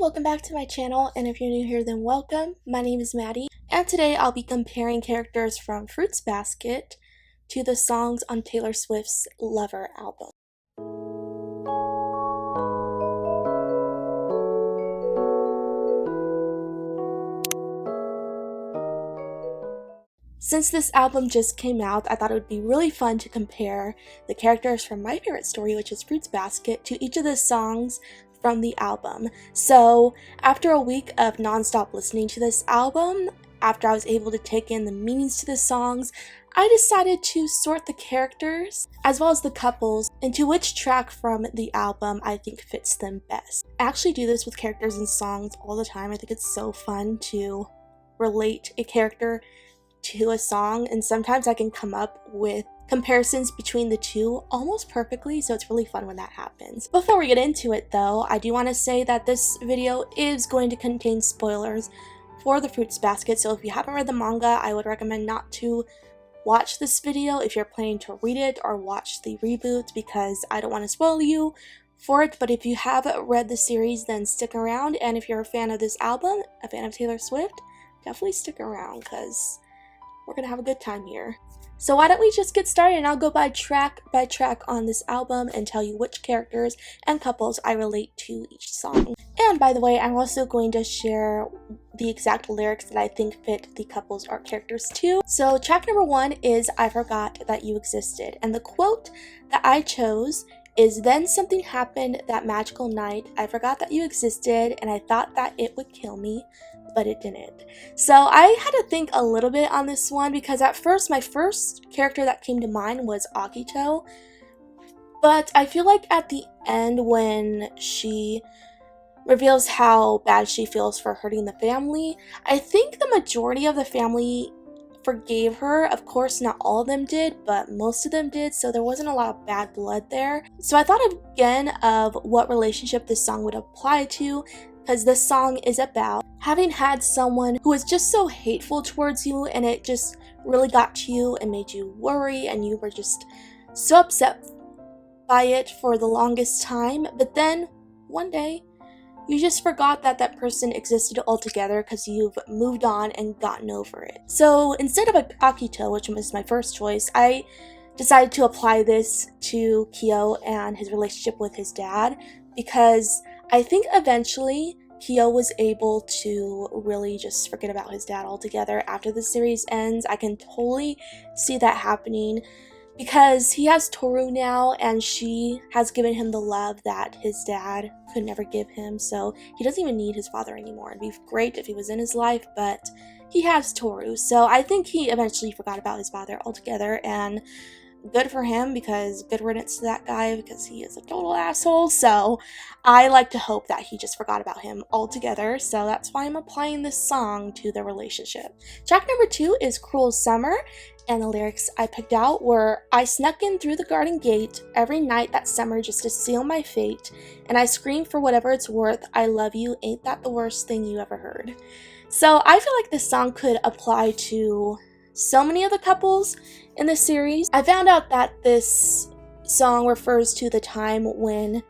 welcome back to my channel, and if you're new here then welcome. My name is Maddie, and today I'll be comparing characters from Fruits Basket to the songs on Taylor Swift's Lover album. Since this album just came out, I thought it would be really fun to compare the characters from my favorite story, which is Fruits Basket, to each of the songs from the album. So after a week of non-stop listening to this album, after I was able to take in the meanings to the songs, I decided to sort the characters as well as the couples into which track from the album I think fits them best. I actually do this with characters and songs all the time. I think it's so fun to relate a character to a song, and sometimes I can come up with comparisons between the two almost perfectly, so it's really fun when that happens. Before we get into it though, I do want to say that this video is going to contain spoilers for the Fruits Basket, so if you haven't read the manga, I would recommend not to watch this video if you're planning to read it or watch the reboot, because I don't want to spoil you for it. But if you have read the series, then stick around, and if you're a fan of this album, a fan of Taylor Swift, definitely stick around because we're gonna have a good time here. So why don't we just get started, and I'll go by track on this album and tell you which characters and couples I relate to each song. And by the way, I'm also going to share the exact lyrics that I think fit the couples or characters too. So track number 1 is I Forgot That You Existed, and the quote that I chose is, "Then something happened that magical night. I forgot that you existed, and I thought that it would kill me, but it didn't." So I had to think a little bit on this one, because at first my first character that came to mind was Akito, but I feel like at the end when she reveals how bad she feels for hurting the family, I think the majority of the family forgave her. Of course, not all of them did, but most of them did, so there wasn't a lot of bad blood there. So I thought again of what relationship this song would apply to, because this song is about having had someone who was just so hateful towards you, and it just really got to you and made you worry, and you were just so upset by it for the longest time. But then one day you just forgot that that person existed altogether because you've moved on and gotten over it. So instead of Akito, which was my first choice, I decided to apply this to Kyo and his relationship with his dad, because I think eventually Kyo was able to really just forget about his dad altogether after the series ends. I can totally see that happening, because he has Toru now, and she has given him the love that his dad could never give him, so he doesn't even need his father anymore. It'd be great if he was in his life, but he has Toru, so I think he eventually forgot about his father altogether, and good for him, because good riddance to that guy, because he is a total asshole. So I like to hope that he just forgot about him altogether, so that's why I'm applying this song to the relationship. Track number 2 is Cruel Summer, and the lyrics I picked out were, "I snuck in through the garden gate every night that summer just to seal my fate, and I scream for whatever it's worth, I love you, ain't that the worst thing you ever heard." So I feel like this song could apply to so many of the couples in the series. I found out that this song refers to the time when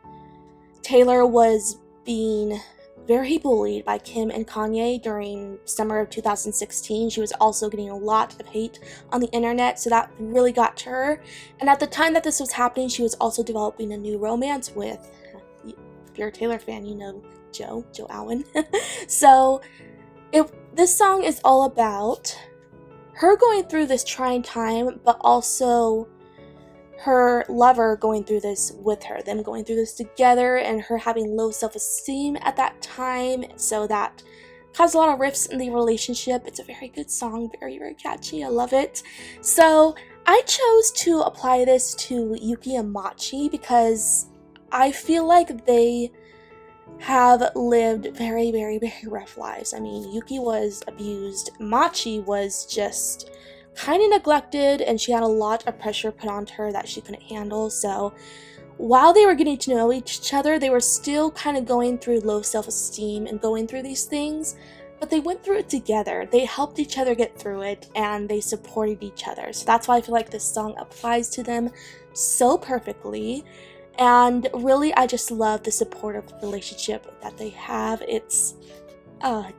Taylor was being very bullied by Kim and Kanye during summer of 2016. She was also getting a lot of hate on the internet, so that really got to her. And at the time that this was happening, she was also developing a new romance with, if you're a Taylor fan, you know Joe Alwyn. So this song is all about her going through this trying time, but also her lover going through this with her, them going through this together, and her having low self-esteem at that time, so that caused a lot of rifts in the relationship. It's a very good song, very, very catchy, I love it. So I chose to apply this to Yuki and Machi, because I feel like they have lived very, very, very rough lives. I mean, Yuki was abused, Machi was just kind of neglected, and she had a lot of pressure put onto her that she couldn't handle. So while they were getting to know each other, they were still kind of going through low self-esteem and going through these things, but they went through it together. They helped each other get through it, and they supported each other. So that's why I feel like this song applies to them so perfectly. And really, I just love the supportive relationship that they have. It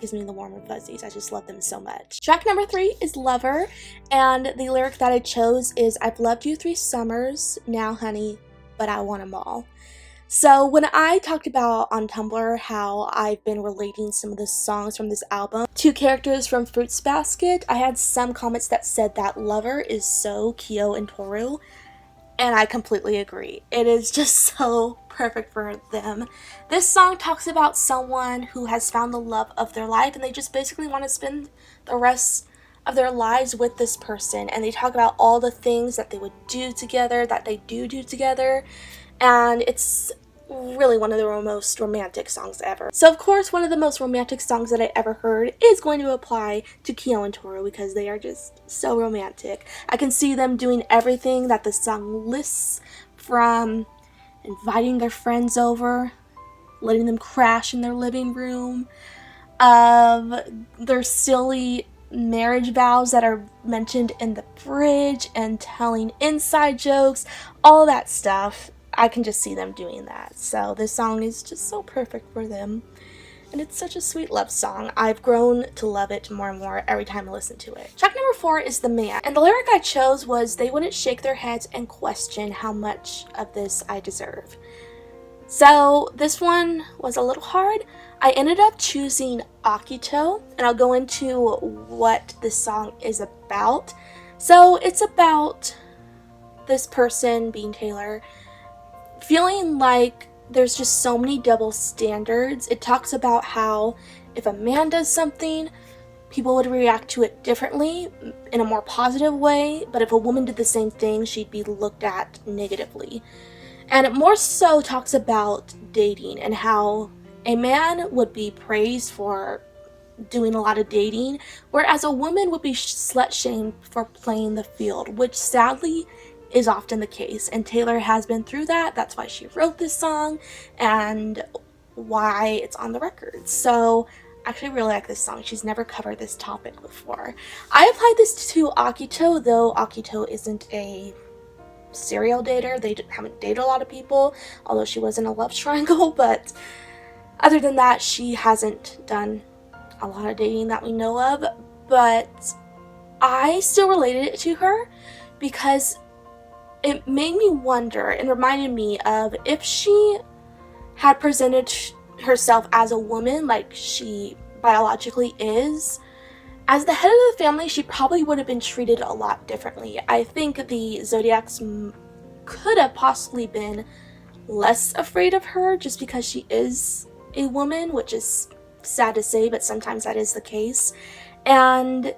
gives me the warm and fuzzies. I just love them so much. Track number 3 is Lover, and the lyric that I chose is, "I've loved you 3 summers, now honey, but I want 'em all." So when I talked about on Tumblr how I've been relating some of the songs from this album to characters from Fruits Basket, I had some comments that said that Lover is so 𝑘𝑒𝑜 and 𝑡𝑜𝑟𝑢, and I completely agree. It is just so perfect for them. This song talks about someone who has found the love of their life, and they just basically want to spend the rest of their lives with this person, and they talk about all the things that they would do together, that they do together, and it's really one of the most romantic songs ever. So of course, one of the most romantic songs that I ever heard is going to apply to 𝑘𝑒𝑜 and 𝑡𝑜𝑟𝑢 because they are just so romantic. I can see them doing everything that the song lists, from inviting their friends over, letting them crash in their living room, of their silly marriage vows that are mentioned in the bridge, and telling inside jokes, all that stuff. I can just see them doing that. So this song is just so perfect for them. And it's such a sweet love song. I've grown to love it more and more every time I listen to it. Track number 4 is The Man. And the lyric I chose was, "They wouldn't shake their heads and question how much of this I deserve." So this one was a little hard. I ended up choosing 𝑎𝑘𝑒, and I'll go into what this song is about. So it's about this person, being Taylor, feeling like there's just so many double standards. It talks about how if a man does something, people would react to it differently in a more positive way, but if a woman did the same thing, she'd be looked at negatively. And it more so talks about dating and how a man would be praised for doing a lot of dating, whereas a woman would be slut-shamed for playing the field, which sadly is often the case, and Taylor has been through that. That's why she wrote this song and why it's on the record. So I actually really like this song. She's never covered this topic before. I applied this to 𝑎𝑘𝑒, though 𝑎𝑘𝑒 isn't a serial dater. They haven't dated a lot of people, although she was in a love triangle, but other than that, she hasn't done a lot of dating that we know of. But I still related it to her because it made me wonder and reminded me of if she had presented herself as a woman like she biologically is, as the head of the family, she probably would have been treated a lot differently. I think the Zodiacs could have possibly been less afraid of her just because she is a woman, which is sad to say, but sometimes that is the case. And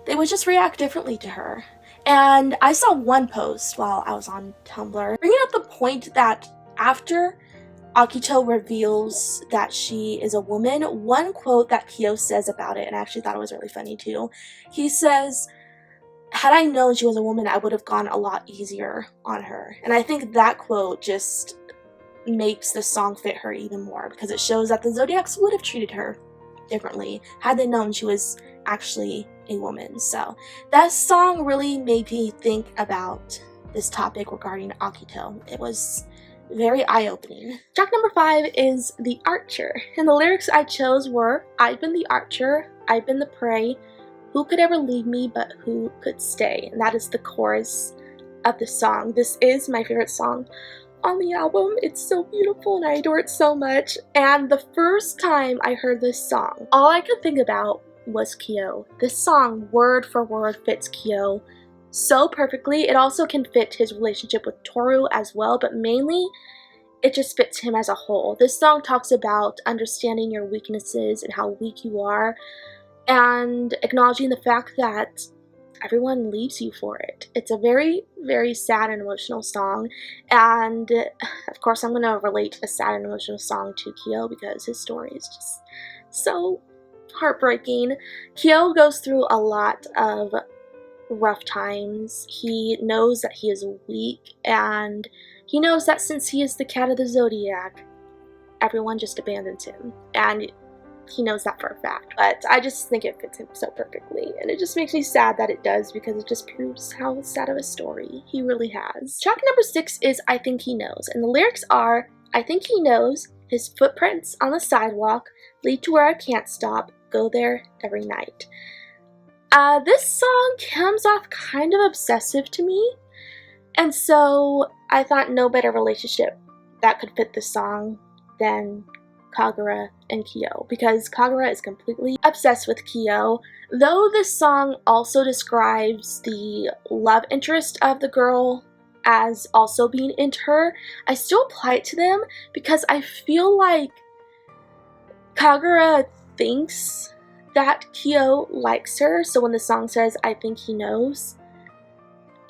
they would just react differently to her. And I saw one post while I was on Tumblr bringing up the point that after 𝑎𝑘𝑒 reveals that she is a woman, one quote that 𝑘𝑒𝑜 says about it, and I actually thought it was really funny too, he says, "Had I known she was a woman, I would have gone a lot easier on her." And I think that quote just makes the song fit her even more, because it shows that the Zodiacs would have treated her differently had they known she was actually a woman. So that song really made me think about this topic regarding 𝑎𝑘𝑒. It was very eye-opening. Track number 5 is The Archer, and the lyrics I chose were, "I've been the archer, I've been the prey, who could ever leave me but who could stay?" And that is the chorus of the song. This is my favorite song on the album. It's so beautiful and I adore it so much. And the first time I heard this song, all I could think about was 𝑘𝑒𝑜. This song, word for word, fits 𝑘𝑒𝑜 so perfectly. It also can fit his relationship with 𝑡𝑜𝑟𝑢 as well, but mainly it just fits him as a whole. This song talks about understanding your weaknesses and how weak you are, and acknowledging the fact that everyone leaves you for it. It's a very, very sad and emotional song, and of course I'm going to relate a sad and emotional song to 𝑘�E𝑜 because his story is just so heartbreaking. 𝑘�E𝑜 goes through a lot of rough times. He knows that he is weak, and he knows that since he is the cat of the zodiac, everyone just abandons him. And he knows that for a fact, but I just think it fits him so perfectly, and it just makes me sad that it does, because it just proves how sad of a story he really has. Track number 6 is I Think He Knows, and the lyrics are, I think he knows, his footprints on the sidewalk lead to where I can't stop, go there every night. This song comes off kind of obsessive to me, and so I thought no better relationship that could fit this song than Kagura and Kyo, because Kagura is completely obsessed with Kyo. Though this song also describes the love interest of the girl as also being into her, I still apply it to them because I feel like Kagura thinks that Kyo likes her, so when the song says I think he knows,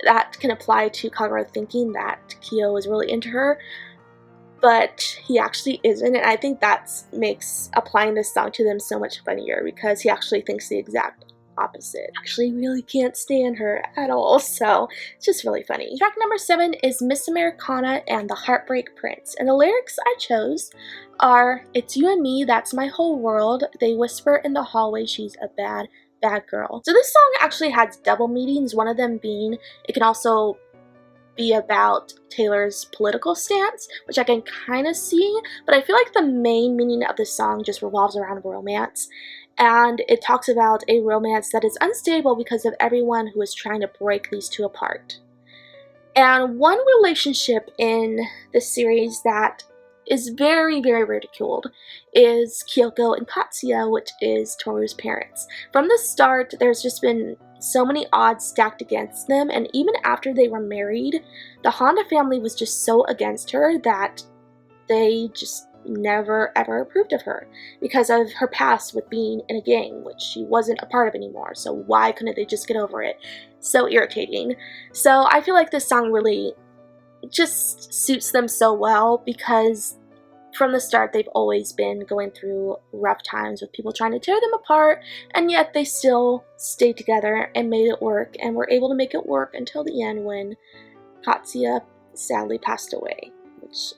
that can apply to Kagura thinking that Kyo is really into her, but he actually isn't, and I think that makes applying this song to them so much funnier, because he actually thinks the exact opposite. Actually really can't stand her at all, so it's just really funny. Track number 7 is Miss Americana and the Heartbreak Prince, and the lyrics I chose are, it's you and me, that's my whole world, they whisper in the hallway she's a bad, bad girl. So this song actually has double meanings, one of them being it can also be about Taylor's political stance, which I can kind of see, but I feel like the main meaning of the song just revolves around romance, and it talks about a romance that is unstable because of everyone who is trying to break these two apart. And one relationship in this series that is very, very ridiculed is Kyoko and Katsuya, which is Toru's parents. From the start, there's just been so many odds stacked against them, and even after they were married, the Honda family was just so against her that they just never ever approved of her because of her past with being in a gang, which she wasn't a part of anymore. So why couldn't they just get over it? So irritating. So I feel like this song really just suits them so well, because from the start they've always been going through rough times with people trying to tear them apart, and yet they still stayed together and made it work, and were able to make it work until the end when Katsuya sadly passed away, which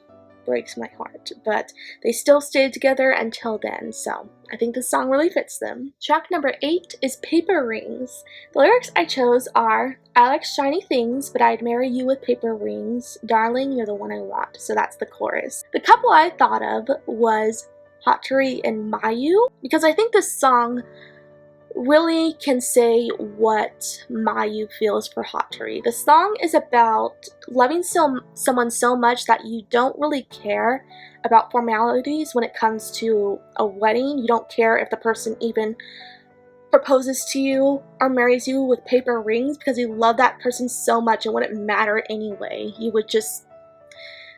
breaks my heart, but they still stayed together until then, so I think this song really fits them. Track number 8 is Paper Rings. The lyrics I chose are, I like shiny things, but I'd marry you with paper rings. Darling, you're the one I want. So that's the chorus. The couple I thought of was Hatori and Mayu, because I think this song really can say what Mayu feels for Hatori. The song is about loving someone so much that you don't really care about formalities when it comes to a wedding. You don't care if the person even proposes to you or marries you with paper rings, because you love that person so much it wouldn't matter anyway. You would just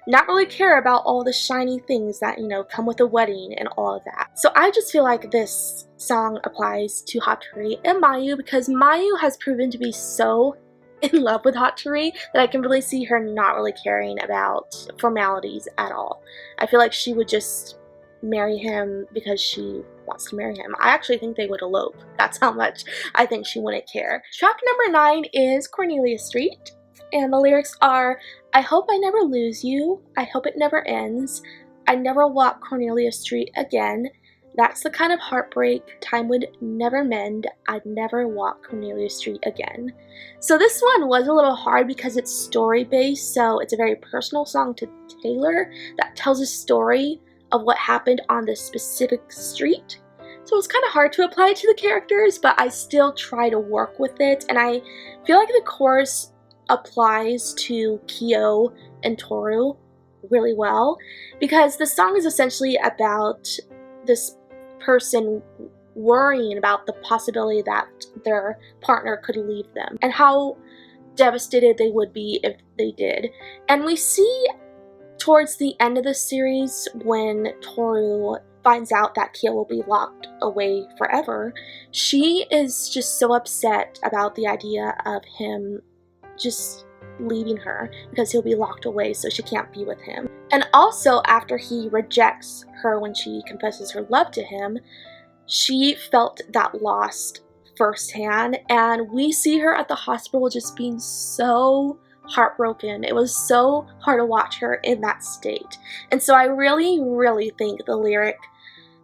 not really care about all the shiny things that, you know, come with a wedding and all of that. So I just feel like this song applies to Hatori and Mayu, because Mayu has proven to be so in love with Hatori that I can really see her not really caring about formalities at all. I feel like she would just marry him because she wants to marry him. I actually think they would elope. That's how much I think she wouldn't care. Track number 9 is Cornelius Street, and the lyrics are, I hope I never lose you, I hope it never ends, I never walk Cornelia Street again, that's the kind of heartbreak time would never mend, I'd never walk Cornelia Street again. So this one was a little hard because it's story based, so it's a very personal song to Taylor that tells a story of what happened on this specific street. So it's kind of hard to apply it to the characters, but I still try to work with it, and I feel like the chorus applies to Kyo and Toru really well, because the song is essentially about this person worrying about the possibility that their partner could leave them and how devastated they would be if they did. And we see towards the end of the series, when Toru finds out that Kyo will be locked away forever, she is just so upset about the idea of him just leaving her because he'll be locked away, so she can't be with him. And also, after he rejects her when she confesses her love to him, she felt that loss firsthand, and we see her at the hospital just being so heartbroken. It was so hard to watch her in that state. And so I really, really think the lyric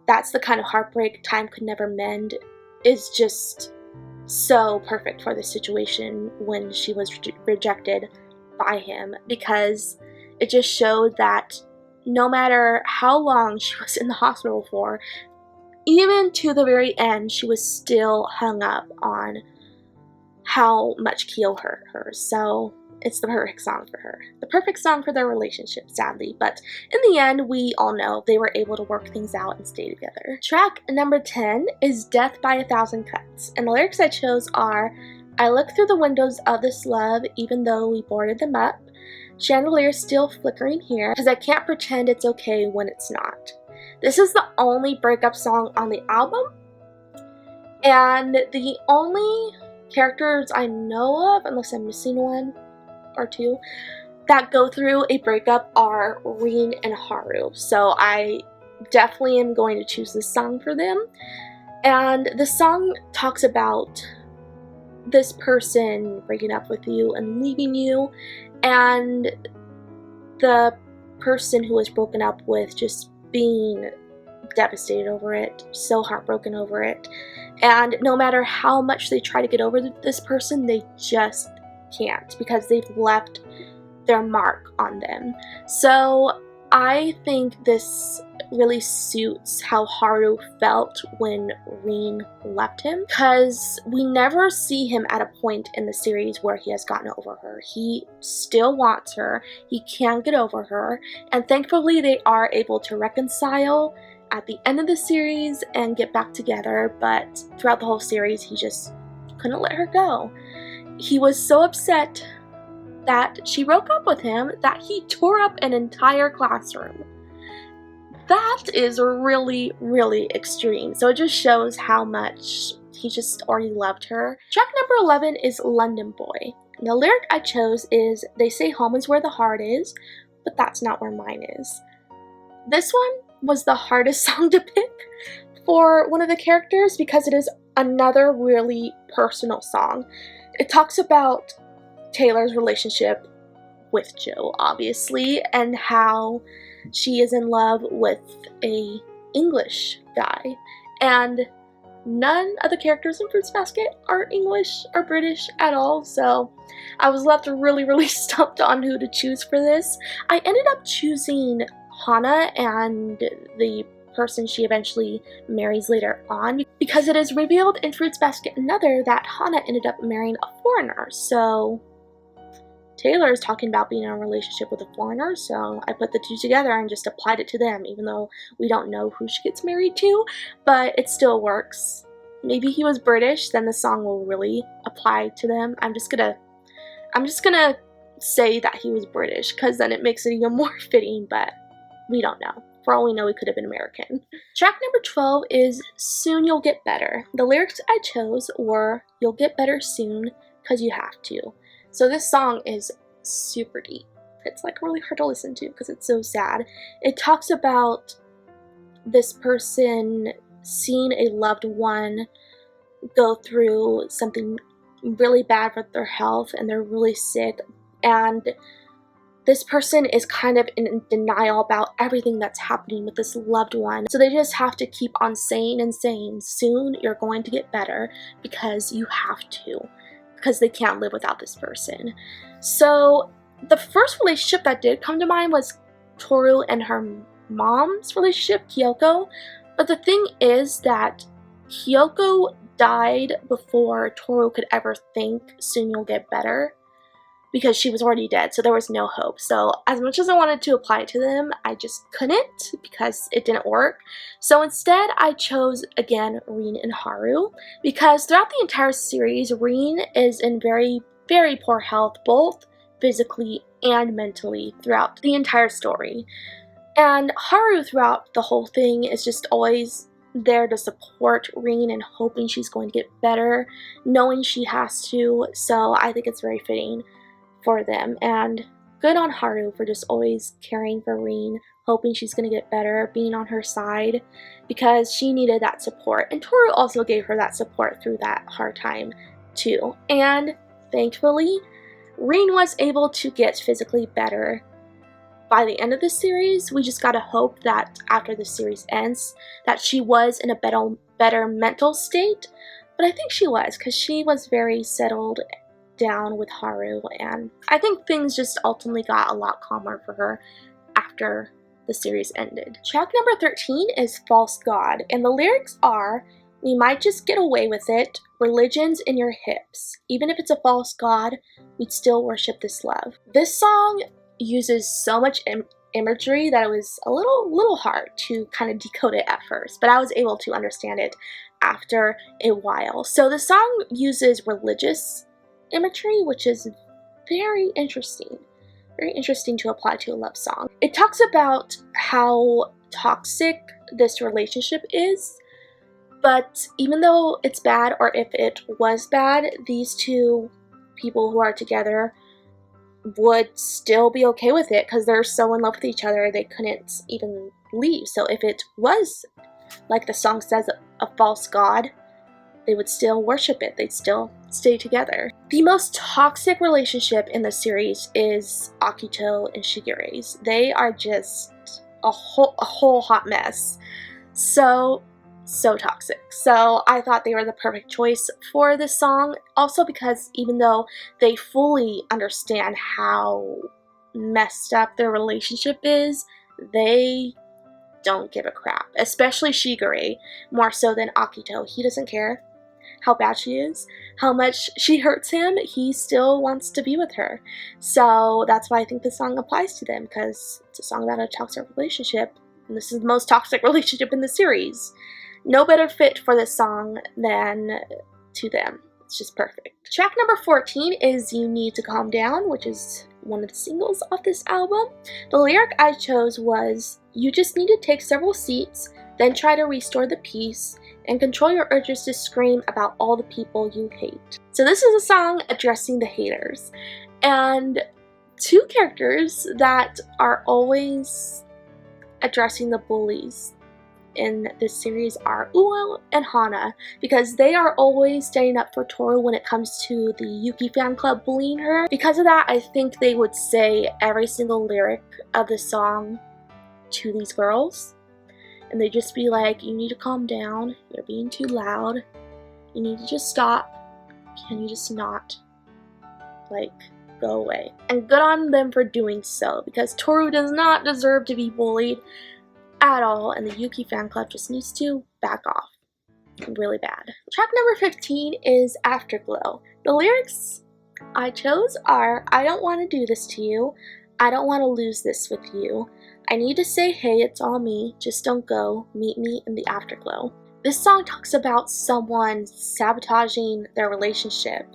That's the kind of heartbreak time could never mend is just so perfect for this situation when she was rejected by him, because it just showed that no matter how long she was in the hospital for, even to the very end, she was still hung up on how much Kyo hurt her. So it's the perfect song for her. The perfect song for their relationship, sadly. But in the end, we all know they were able to work things out and stay together. Track number 10 is Death by 1,000 Cuts. And the lyrics I chose are, I look through the windows of this love even though we boarded them up. Chandeliers still flickering here, because I can't pretend it's okay when it's not. This is the only breakup song on the album, and the only characters I know of, unless I'm missing one or two, that go through a breakup are Rin and Haru. So I definitely am going to choose this song for them. And the song talks about this person breaking up with you and leaving you, and the person who was broken up with just being devastated over it, so heartbroken over it. And no matter how much they try to get over this person, they just can't, because they've left their mark on them. So I think this really suits how Haru felt when Rin left him, because we never see him at a point in the series where he has gotten over her. He still wants her, he can't get over her, and thankfully they are able to reconcile at the end of the series and get back together, but throughout the whole series he just couldn't let her go. He was so upset that she broke up with him that he tore up an entire classroom. That is really, really extreme. So it just shows how much he just already loved her. Track number 11 is London Boy. The lyric I chose is, they say home is where the heart is, but that's not where mine is. This one was the hardest song to pick for one of the characters because it is another really personal song. It talks about Taylor's relationship with Joe, obviously, and how she is in love with a English guy, and none of the characters in Fruits Basket are English or British at all, so I was left really, really stumped on who to choose for this. I ended up choosing Hana and the person she eventually marries later on, because it is revealed in Fruits Basket Another that Hana ended up marrying a foreigner. So Taylor is talking about being in a relationship with a foreigner, so I put the two together and just applied it to them, even though we don't know who she gets married to, but it still works. Maybe he was British, then the song will really apply to them. I'm just gonna say that he was British, because then it makes it even more fitting, but we don't know. For all we know, he could have been American. Track number 12 is Soon You'll Get Better. The lyrics I chose were, you'll get better soon, 'cause you have to. So this song is super deep. It's like really hard to listen to because it's so sad. It talks about this person seeing a loved one go through something really bad with their health and they're really sick, and this person is kind of in denial about everything that's happening with this loved one. So they just have to keep on saying and saying, soon you're going to get better, because you have to, because they can't live without this person. So the first relationship that did come to mind was Toru and her mom's relationship, Kyoko. But the thing is that Kyoko died before Toru could ever think soon you'll get better, because she was already dead, so there was no hope. So as much as I wanted to apply it to them, I just couldn't because it didn't work. So instead, I chose, again, Rin and Haru, because throughout the entire series, Rin is in very, very poor health, both physically and mentally, throughout the entire story. And Haru, throughout the whole thing, is just always there to support Rin and hoping she's going to get better, knowing she has to. So I think it's very fitting for them, and good on Haru for just always caring for Rin, hoping she's going to get better, being on her side, because she needed that support, and Toru also gave her that support through that hard time too. And thankfully, Rin was able to get physically better by the end of the series, we just gotta hope that after the series ends, that she was in a better mental state. But I think she was, because she was very settled down with Haru, and I think things just ultimately got a lot calmer for her after the series ended. Track number 13 is False God, and the lyrics are, "We might just get away with it, religion's in your hips. Even if it's a false god, we'd still worship this love." This song uses so much imagery that it was a little hard to kind of decode it at first, but I was able to understand it after a while. So the song uses religious imagery, which is very interesting to apply to a love song. It talks about how toxic this relationship is, but even though it's bad, or if it was bad, these two people who are together would still be okay with it because they're so in love with each other they couldn't even leave. So if it was, like the song says, a false god, they would still worship it. They'd still stay together. The most toxic relationship in the series is Akito and Shigure's. They are just a whole hot mess. So toxic. So I thought they were the perfect choice for this song. Also because even though they fully understand how messed up their relationship is, they don't give a crap. Especially Shigure, more so than Akito. He doesn't care how bad she is, how much she hurts him, he still wants to be with her. So that's why I think this song applies to them, because it's a song about a toxic relationship, and this is the most toxic relationship in the series. No better fit for this song than to them. It's just perfect. Track number 14 is You Need to Calm Down, which is one of the singles off this album. The lyric I chose was, "You just need to take several seats, then try to restore the peace, and control your urges to scream about all the people you hate." So this is a song addressing the haters. And two characters that are always addressing the bullies in this series are Uo and Hana, because they are always standing up for Toru when it comes to the Yuki fan club bullying her. Because of that, I think they would say every single lyric of the song to these girls, and they'd just be like, "You need to calm down, you're being too loud, you need to just stop, can you just not, like, go away?" And good on them for doing so, because Toru does not deserve to be bullied at all, and the Yuki fan club just needs to back off really bad. Track number 15 is Afterglow. The lyrics I chose are, "I don't want to do this to you, I don't want to lose this with you, I need to say hey, it's all me, just don't go, meet me in the afterglow." This song talks about someone sabotaging their relationship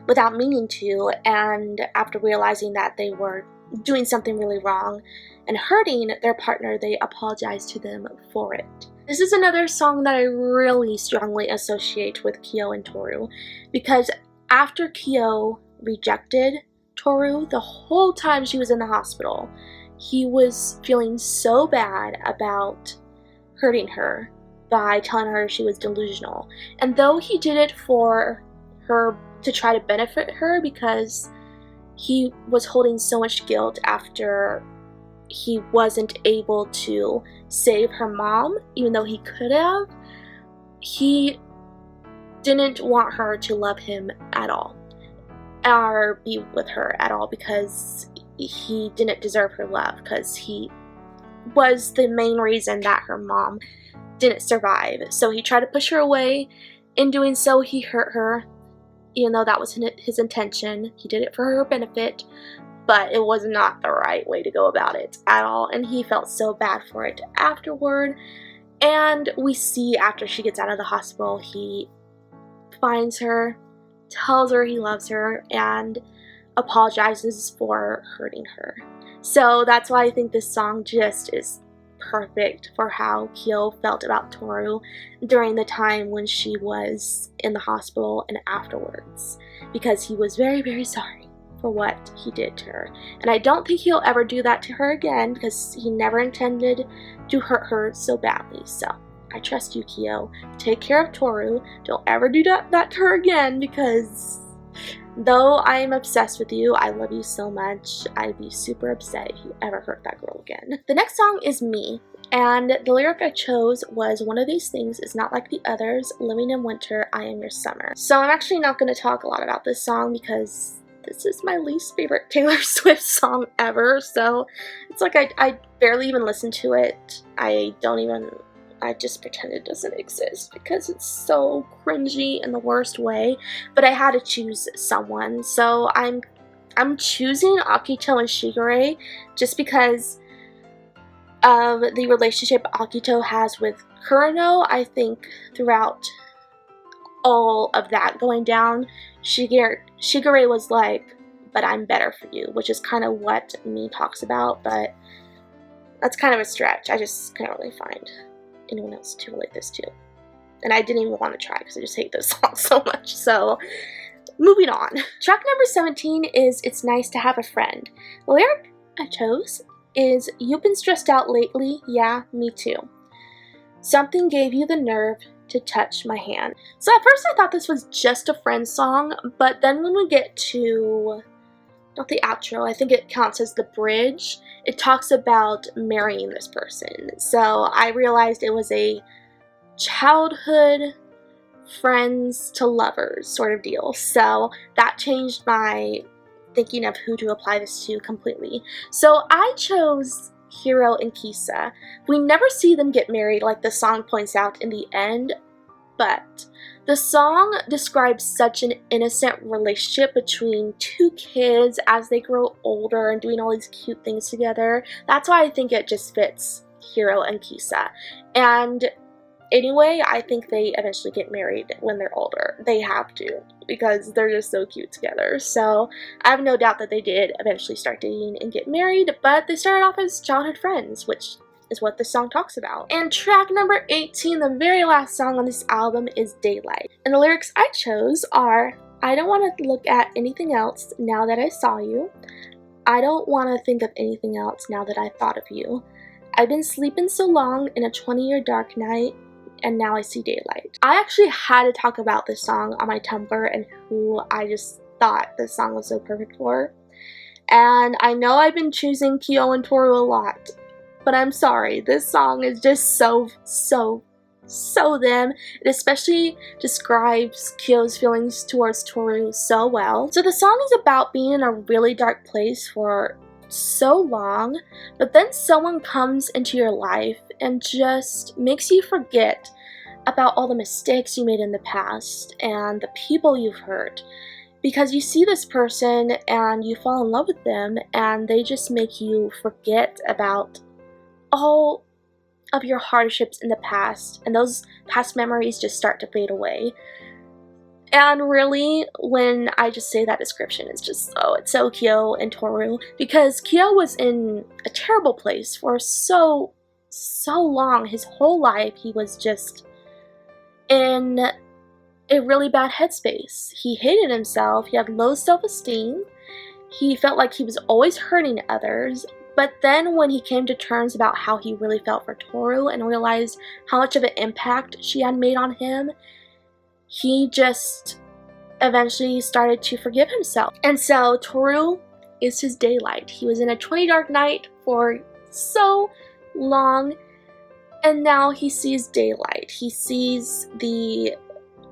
without meaning to, and after realizing that they were doing something really wrong and hurting their partner, they apologize to them for it. This is another song that I really strongly associate with Kyo and Toru, because after Kyo rejected Toru, the whole time she was in the hospital, he was feeling so bad about hurting her by telling her she was delusional. And though he did it for her to try to benefit her, because he was holding so much guilt after he wasn't able to save her mom, even though he could have, he didn't want her to love him at all or be with her at all, because he didn't deserve her love, because he was the main reason that her mom didn't survive. So he tried to push her away. In doing so, he hurt her, even though that was his intention. He did it for her benefit, but it was not the right way to go about it at all, and he felt so bad for it afterward. And we see after she gets out of the hospital, he finds her, tells her he loves her, and apologizes for hurting her. So that's why I think this song just is perfect for how Kyo felt about Toru during the time when she was in the hospital and afterwards, because he was very, very sorry for what he did to her. And I don't think he'll ever do that to her again, because he never intended to hurt her so badly. So I trust you, Kyo. Take care of Toru. Don't ever do that to her again, because Though I am obsessed with you, I love you so much, I'd be super upset if you ever hurt that girl again. The next song is Me, and the lyric I chose was, one of these things is not like the others, living in winter, I am your summer. So I'm actually not going to talk a lot about this song because this is my least favorite Taylor Swift song ever, so it's like I barely even listen to it. I just pretend it doesn't exist because it's so cringy in the worst way, but I had to choose someone, so I'm choosing Akito and Shigure just because of the relationship Akito has with Kurano. I think throughout all of that going down, Shigure was like, but I'm better for you, which is kind of what Me talks about, but that's kind of a stretch. I just couldn't really find anyone else to relate this to. And I didn't even want to try because I just hate this song so much. So, moving on. Track number 17 is It's Nice to Have a Friend. The lyric I chose is, you've been stressed out lately, yeah, me too. Something gave you the nerve to touch my hand. So at first I thought this was just a friend song, but then when we get to, not the outro, I think it counts as the bridge, it talks about marrying this person. So I realized it was a childhood friends to lovers sort of deal. So that changed my thinking of who to apply this to completely. So I chose Hiro and Kisa. We never see them get married like the song points out in the end, but the song describes such an innocent relationship between two kids as they grow older and doing all these cute things together. That's why I think it just fits Hiro and Kisa. And anyway, I think they eventually get married when they're older. They have to, because they're just so cute together. So I have no doubt that they did eventually start dating and get married, but they started off as childhood friends, which is what this song talks about. And track number 18, the very last song on this album, is Daylight. And the lyrics I chose are, I don't want to look at anything else now that I saw you. I don't want to think of anything else now that I thought of you. I've been sleeping so long in a 20-year dark night, and now I see daylight. I actually had to talk about this song on my Tumblr and who I just thought this song was so perfect for. And I know I've been choosing Kyo and Toru a lot, but I'm sorry, this song is just so them. It especially describes Kyo's feelings towards Toru so well. So the song is about being in a really dark place for so long, but then someone comes into your life and just makes you forget about all the mistakes you made in the past and the people you've hurt, because you see this person and you fall in love with them and they just make you forget about all of your hardships in the past, and those past memories just start to fade away. And really, when I just say that description, it's just, oh, it's so Kyo and Toru, because Kyo was in a terrible place for so long. His whole life, he was just in a really bad headspace. He hated himself, he had low self-esteem, he felt like he was always hurting others. But then when he came to terms about how he really felt for Toru and realized how much of an impact she had made on him, he just eventually started to forgive himself. And so Toru is his daylight. He was in a 20 dark night for so long, and now he sees daylight. He sees the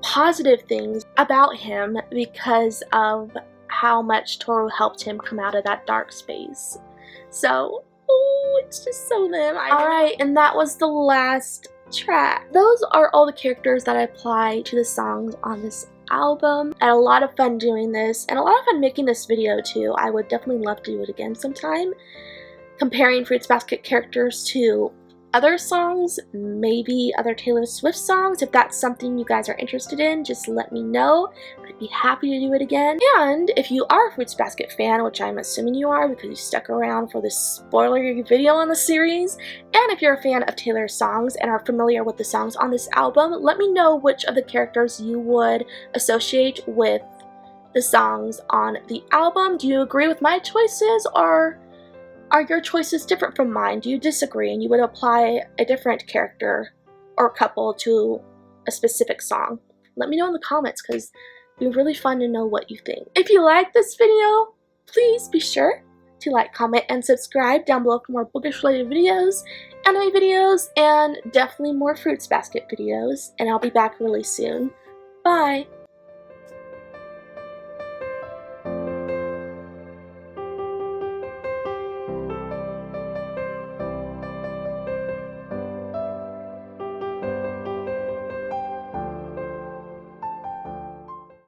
positive things about him because of how much Toru helped him come out of that dark space. So, oh, it's just so them. Alright, and that was the last track. Those are all the characters that I apply to the songs on this album. I had a lot of fun doing this, and a lot of fun making this video too. I would definitely love to do it again sometime. Comparing Fruits Basket characters to other songs, maybe other Taylor Swift songs. If that's something you guys are interested in, just let me know. I'd be happy to do it again. And if you are a Fruits Basket fan, which I'm assuming you are because you stuck around for this spoilery video on the series, and if you're a fan of Taylor's songs and are familiar with the songs on this album, let me know which of the characters you would associate with the songs on the album. Do you agree with my choices, or are your choices different from mine? Do you disagree and you would apply a different character or couple to a specific song? Let me know in the comments, because It'd be really fun to know what you think. If you like this video, please be sure to like, comment, and subscribe down below for more bookish related videos, anime videos, and definitely more Fruits Basket videos. And I'll be back really soon. Bye!